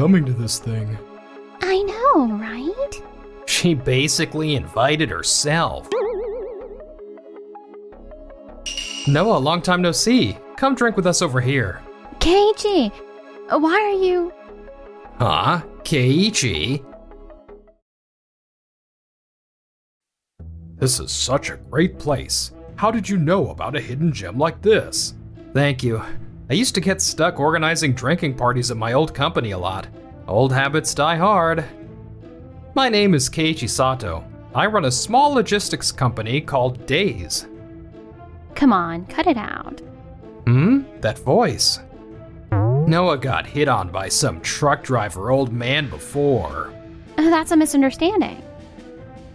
coming to this thing. I know, right? She basically invited herself. Noah, long time no see. Come drink with us over here. Keiichi, why are you... Huh? Keiichi? This is such a great place. How did you know about a hidden gem like this? Thank you. I used to get stuck organizing drinking parties at my old company a lot. Old habits die hard. My name is Keiichi Sato. I run a small logistics company called Days. Come on, cut it out. That voice. Noah got hit on by some truck driver old man before. That's a misunderstanding.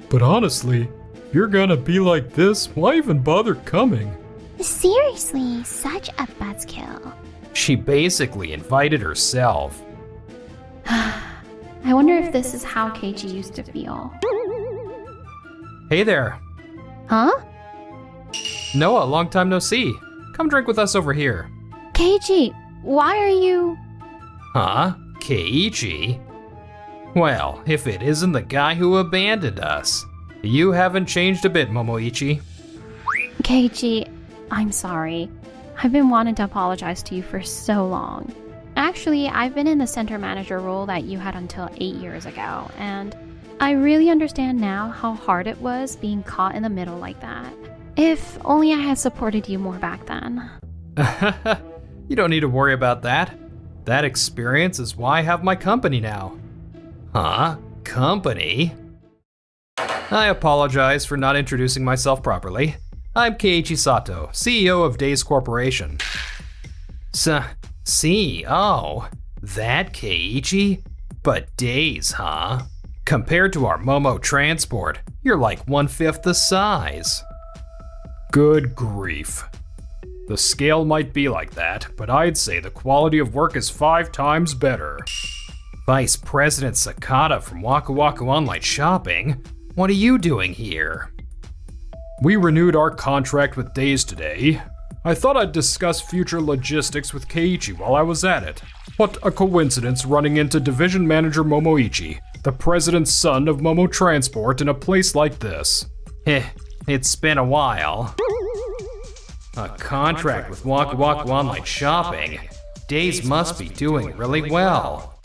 But honestly, if you're gonna be like this, why even bother coming? Seriously, such a buzzkill. She basically invited herself. I wonder if this is how Keiichi used to feel. Hey there. Huh? Noah, long time no see. Come drink with us over here. Keiichi, why are you... Huh? Keiichi? Well, if it isn't the guy who abandoned us. You haven't changed a bit, Momoichi. Keiichi, I'm sorry. I've been wanting to apologize to you for so long. Actually, I've been in the center manager role that you had until 8 years ago, and I really understand now how hard it was being caught in the middle like that. If only I had supported you more back then. You don't need to worry about that. That experience is why I have my company now. Huh? Company? I apologize for not introducing myself properly. I'm Keiichi Sato, CEO of Days Corporation. CEO? That Keiichi? But Days, huh? Compared to our Momo Transport, you're like 1/5 the size. Good grief. The scale might be like that, but I'd say the quality of work is 5 times better. Vice President Sakata from Waku Waku Online Shopping? What are you doing here? We renewed our contract with Days today. I thought I'd discuss future logistics with Keiichi while I was at it. What a coincidence running into Division Manager Momoichi, the president's son of Momo Transport, in a place like this. It's been a while. A contract with Waku Waku Online Shopping? Days must be doing really well.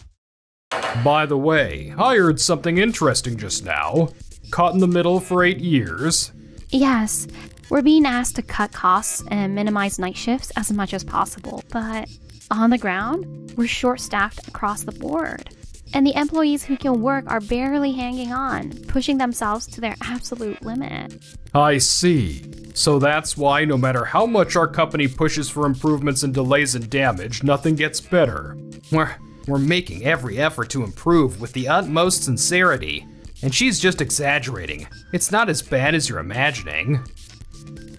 By the way, I heard something interesting just now. Caught in the middle for 8 years. Yes, we're being asked to cut costs and minimize night shifts as much as possible, but on the ground, we're short-staffed across the board. And the employees who can work are barely hanging on, pushing themselves to their absolute limit. I see. So that's why no matter how much our company pushes for improvements and delays and damage, nothing gets better. We're making every effort to improve with the utmost sincerity. And she's just exaggerating. It's not as bad as you're imagining.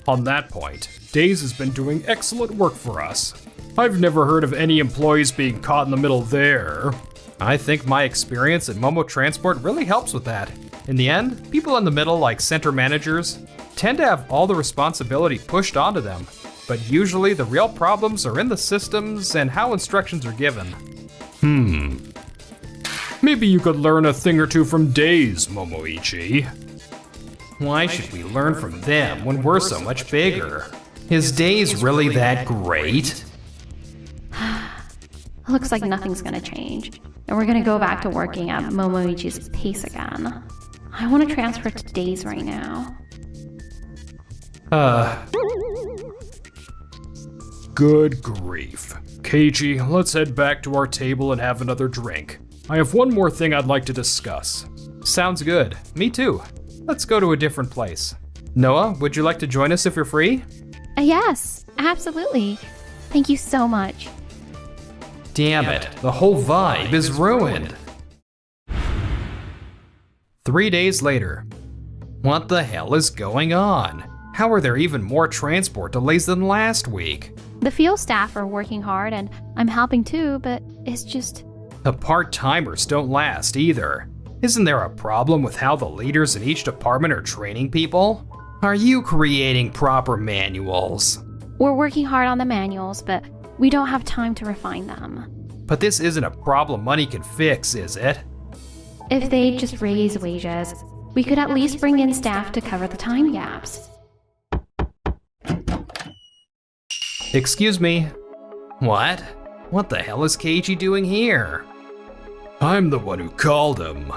On that point, Days has been doing excellent work for us. I've never heard of any employees being caught in the middle there. I think my experience at Momo Transport really helps with that. In the end, people in the middle, like center managers, tend to have all the responsibility pushed onto them. But usually the real problems are in the systems and how instructions are given. Maybe you could learn a thing or two from Days, Momoichi. Why should we learn from them when we're so much bigger? Is Days really that great? Looks like nothing's gonna change, and we're gonna go back to working at Momoichi's pace again. I want to transfer to Days right now. Good grief. Keiichi, let's head back to our table and have another drink. I have one more thing I'd like to discuss. Sounds good. Me too. Let's go to a different place. Noah, would you like to join us if you're free? Yes, absolutely. Thank you so much. Damn it, the whole vibe is ruined. 3 days later. What the hell is going on? How are there even more transport delays than last week? The field staff are working hard and I'm helping too, but it's just... The part-timers don't last either. Isn't there a problem with how the leaders in each department are training people? Are you creating proper manuals? We're working hard on the manuals, but we don't have time to refine them. But this isn't a problem money can fix, is it? If they just raise wages, we could at least bring in staff to cover the time gaps. Excuse me. What? What the hell is Keiji doing here? I'm the one who called him.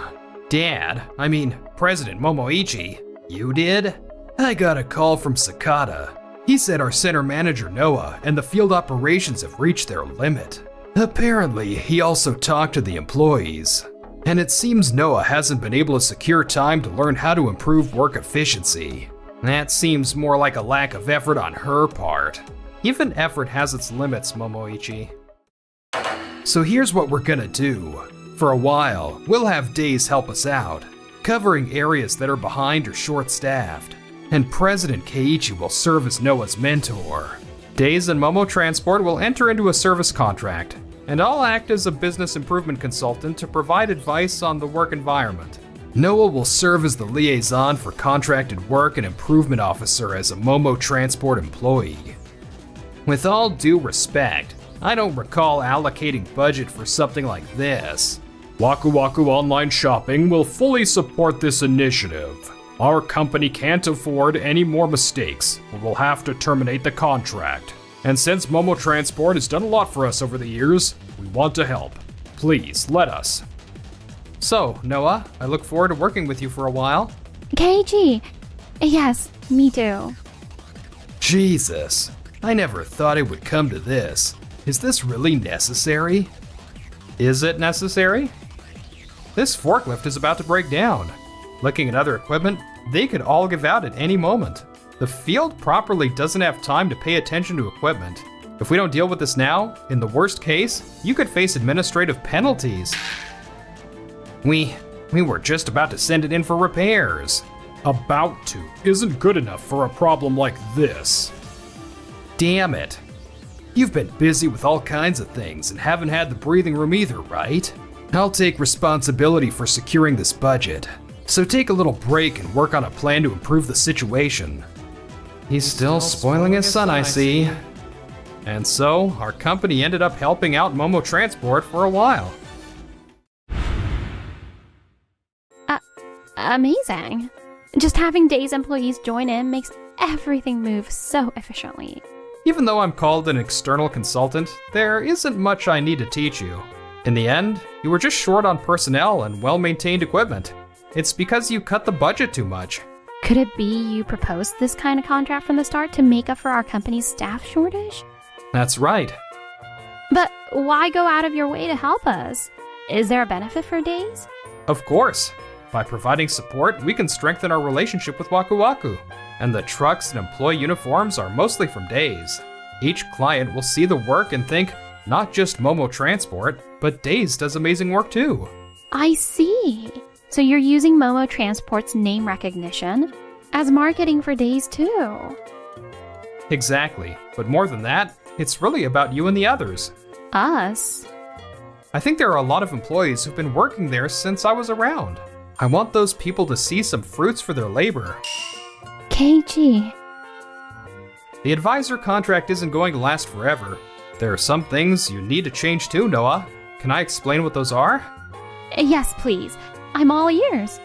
President Momoichi. You did? I got a call from Sakata. He said our center manager Noah and the field operations have reached their limit. Apparently, he also talked to the employees. And it seems Noah hasn't been able to secure time to learn how to improve work efficiency. That seems more like a lack of effort on her part. Even effort has its limits, Momoichi. So here's what we're gonna do. For a while, we'll have Days help us out, covering areas that are behind or short-staffed. And President Keiichi will serve as Noah's mentor. Days and Momo Transport will enter into a service contract, and I'll act as a business improvement consultant to provide advice on the work environment. Noah will serve as the liaison for contracted work and improvement officer as a Momo Transport employee. With all due respect, I don't recall allocating budget for something like this. Waku Waku Online Shopping will fully support this initiative. Our company can't afford any more mistakes, or we'll have to terminate the contract. And since Momo Transport has done a lot for us over the years, we want to help. Please, let us. So, Noah, I look forward to working with you for a while. Keiji! Yes, me too. Jesus, I never thought it would come to this. Is this really necessary? Is it necessary? This forklift is about to break down. Looking at other equipment, they could all give out at any moment. The field properly doesn't have time to pay attention to equipment. If we don't deal with this now, in the worst case, you could face administrative penalties. We were just about to send it in for repairs. About to isn't good enough for a problem like this. Damn it. You've been busy with all kinds of things and haven't had the breathing room either, right? I'll take responsibility for securing this budget. So take a little break and work on a plan to improve the situation. He's still spoiling his son, I see. And so, our company ended up helping out Momo Transport for a while. Amazing. Just having Days employees join in makes everything move so efficiently. Even though I'm called an external consultant, there isn't much I need to teach you. In the end, you were just short on personnel and well-maintained equipment. It's because you cut the budget too much. Could it be you proposed this kind of contract from the start to make up for our company's staff shortage? That's right. But why go out of your way to help us? Is there a benefit for Days? Of course. By providing support, we can strengthen our relationship with Waku Waku. And the trucks and employee uniforms are mostly from Days. Each client will see the work and think, not just Momo Transport, but Days does amazing work too. I see. So you're using Momo Transport's name recognition as marketing for Days too. Exactly. But more than that, it's really about you and the others. Us? I think there are a lot of employees who've been working there since I was around. I want those people to see some fruits for their labor. Keiji. The advisor contract isn't going to last forever. There are some things you need to change too, Noah. Can I explain what those are? Yes, please. I'm all ears.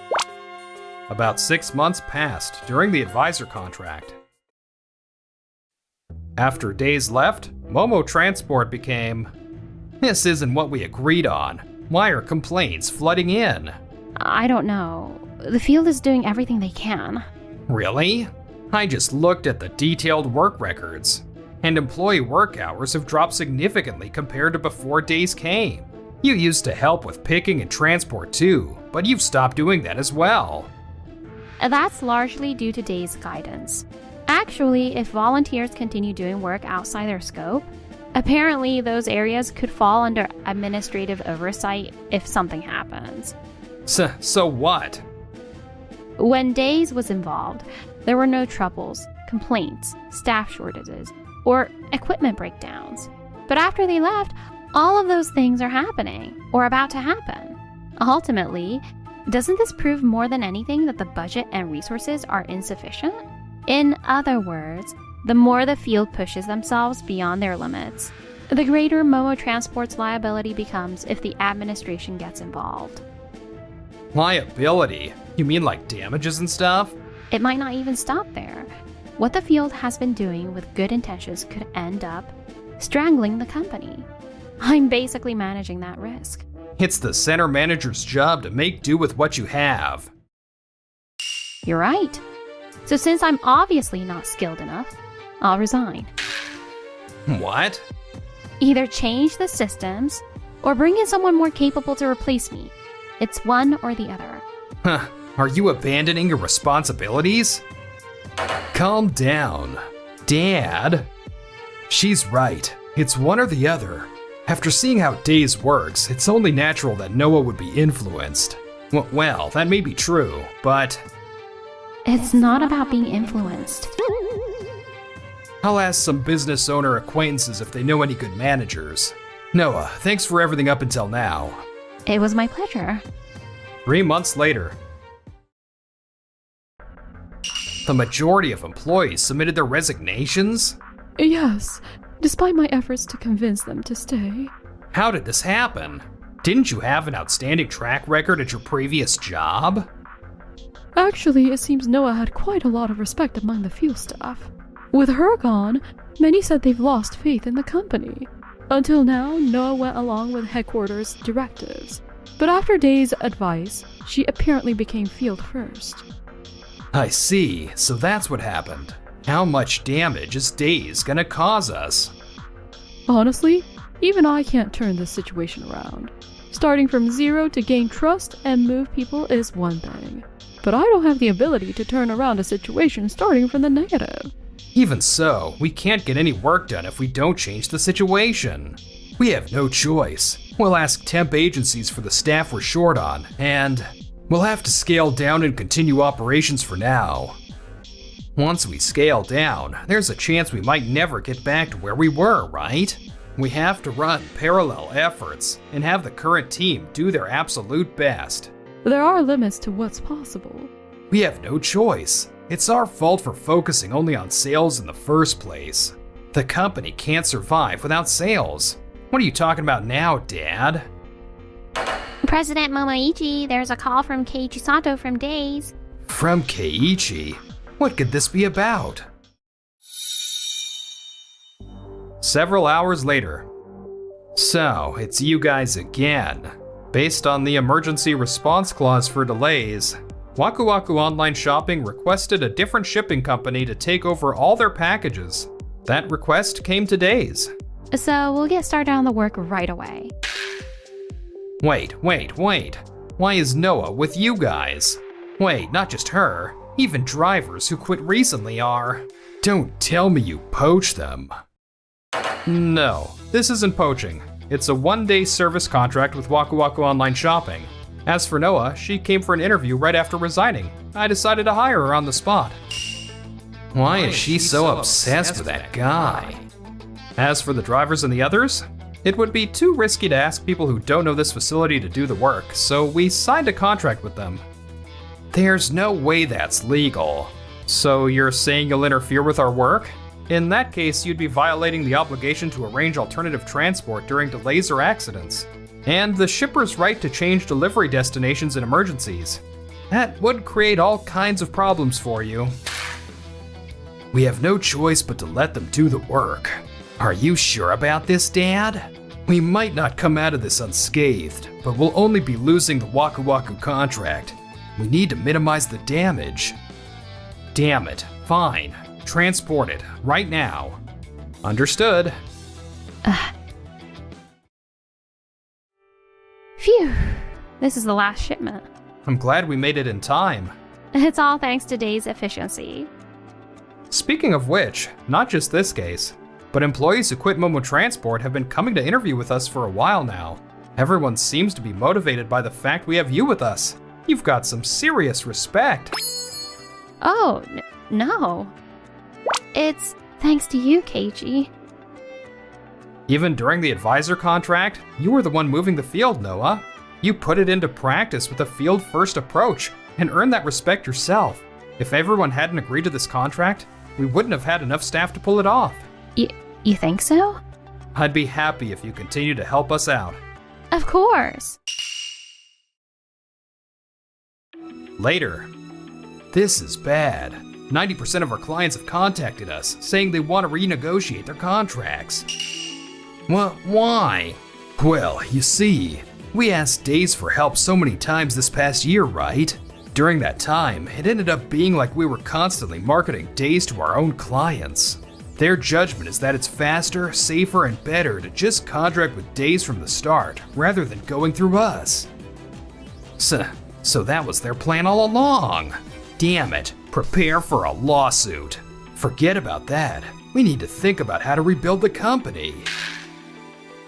About 6 months passed during the advisor contract. After Days left, Momo Transport became... This isn't what we agreed on. Why are complaints flooding in? I don't know. The field is doing everything they can. Really? I just looked at the detailed work records. And employee work hours have dropped significantly compared to before Days came. You used to help with picking and transport too, but you've stopped doing that as well. That's largely due to Days' guidance. Actually, if volunteers continue doing work outside their scope, apparently those areas could fall under administrative oversight if something happens. So what? When Days was involved, there were no troubles, complaints, staff shortages, or equipment breakdowns. But after they left, all of those things are happening, or about to happen. Ultimately, doesn't this prove more than anything that the budget and resources are insufficient? In other words, the more the field pushes themselves beyond their limits, The greater Momo Transport's liability becomes if the administration gets involved. Liability? You mean like damages and stuff? It might not even stop there. What the field has been doing with good intentions could end up strangling the company. I'm basically managing that risk. It's the center manager's job to make do with what you have. You're right. So since I'm obviously not skilled enough, I'll resign. What? Either change the systems or bring in someone more capable to replace me. It's one or the other. Huh. Are you abandoning your responsibilities? Calm down. Dad. She's right. It's one or the other. After seeing how Days works, it's only natural that Noah would be influenced. Well, that may be true, but It's not about being influenced. I'll ask some business owner acquaintances if they know any good managers. Noah, thanks for everything up until now. It was my pleasure. 3 months later. The majority of employees submitted their resignations? Yes, despite my efforts to convince them to stay. How did this happen? Didn't you have an outstanding track record at your previous job? Actually, it seems Noah had quite a lot of respect among the field staff. With her gone, many said they've lost faith in the company. Until now, Noah went along with headquarters directives. But after Day's advice, she apparently became field first. I see, so that's what happened. How much damage is Days gonna cause us? Honestly, even I can't turn this situation around. Starting from zero to gain trust and move people is one thing. But I don't have the ability to turn around a situation starting from the negative. Even so, we can't get any work done if we don't change the situation. We have no choice. We'll ask temp agencies for the staff we're short on, and we'll have to scale down and continue operations for now. Once we scale down, there's a chance we might never get back to where we were, right? We have to run parallel efforts and have the current team do their absolute best. There are limits to what's possible. We have no choice. It's our fault for focusing only on sales in the first place. The company can't survive without sales. What are you talking about now, Dad? President Momoichi, there's a call from Keiichi Sato from Days. From Keiichi? What could this be about? Several hours later. So, it's you guys again. Based on the emergency response clause for delays, Waku Waku Online Shopping requested a different shipping company to take over all their packages. That request came to Days. So we'll get started on the work right away. Wait. Why is Noah with you guys? Wait, not just her. Even drivers who quit recently are. Don't tell me you poached them. No, this isn't poaching. It's a one-day service contract with Waku Waku Online Shopping. As for Noah, she came for an interview right after resigning. I decided to hire her on the spot. Why is she so obsessed with that guy? As for the drivers and the others, it would be too risky to ask people who don't know this facility to do the work, so we signed a contract with them. There's no way that's legal. So you're saying you'll interfere with our work? In that case, you'd be violating the obligation to arrange alternative transport during delays or accidents, and the shipper's right to change delivery destinations in emergencies. That would create all kinds of problems for you. We have no choice but to let them do the work. Are you sure about this, Dad? We might not come out of this unscathed, but we'll only be losing the Waku Waku contract. We need to minimize the damage. Damn it, fine. Transport it, right now. Understood. Phew, this is the last shipment. I'm glad we made it in time. It's all thanks to Days' efficiency. Speaking of which, not just this case, but employees who quit Momo Transport have been coming to interview with us for a while now. Everyone seems to be motivated by the fact we have you with us. You've got some serious respect. Oh, no. It's thanks to you, Keiichi. Even during the advisor contract, you were the one moving the field, Noah. You put it into practice with a field-first approach and earned that respect yourself. If everyone hadn't agreed to this contract, we wouldn't have had enough staff to pull it off. You think so? I'd be happy if you continue to help us out. Of course. Later. This is bad. 90% of our clients have contacted us, saying they want to renegotiate their contracts. Why? Well, you see, we asked Days for help so many times this past year, right? During that time, it ended up being like we were constantly marketing Days to our own clients. Their judgment is that it's faster, safer, and better to just contract with Days from the start, rather than going through us. So that was their plan all along. Damn it, prepare for a lawsuit. Forget about that. We need to think about how to rebuild the company.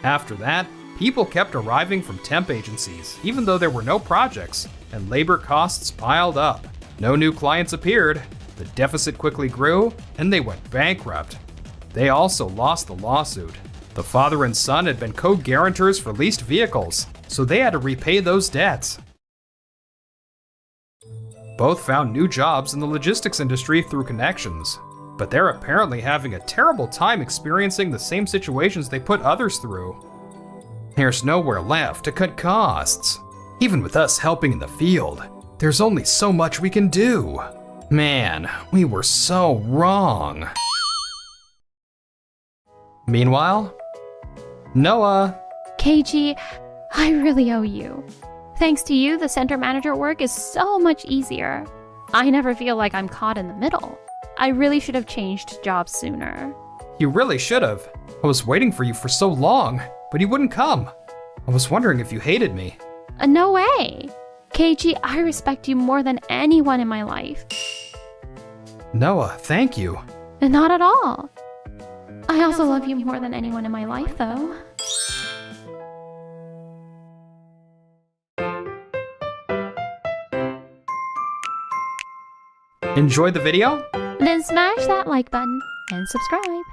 After that, people kept arriving from temp agencies, even though there were no projects, and labor costs piled up. No new clients appeared, the deficit quickly grew, and they went bankrupt. They also lost the lawsuit. The father and son had been co-guarantors for leased vehicles, so they had to repay those debts. Both found new jobs in the logistics industry through connections, but they're apparently having a terrible time experiencing the same situations they put others through. There's nowhere left to cut costs. Even with us helping in the field, there's only so much we can do. Man, we were so wrong. Meanwhile, Noah. KG, I really owe you. Thanks to you, the center manager work is so much easier. I never feel like I'm caught in the middle. I really should have changed jobs sooner. You really should have. I was waiting for you for so long, but you wouldn't come. I was wondering if you hated me. No way. KG, I respect you more than anyone in my life. Noah, thank you. Not at all. I also love you more than anyone in my life, though. Enjoyed the video? Then smash that like button and subscribe.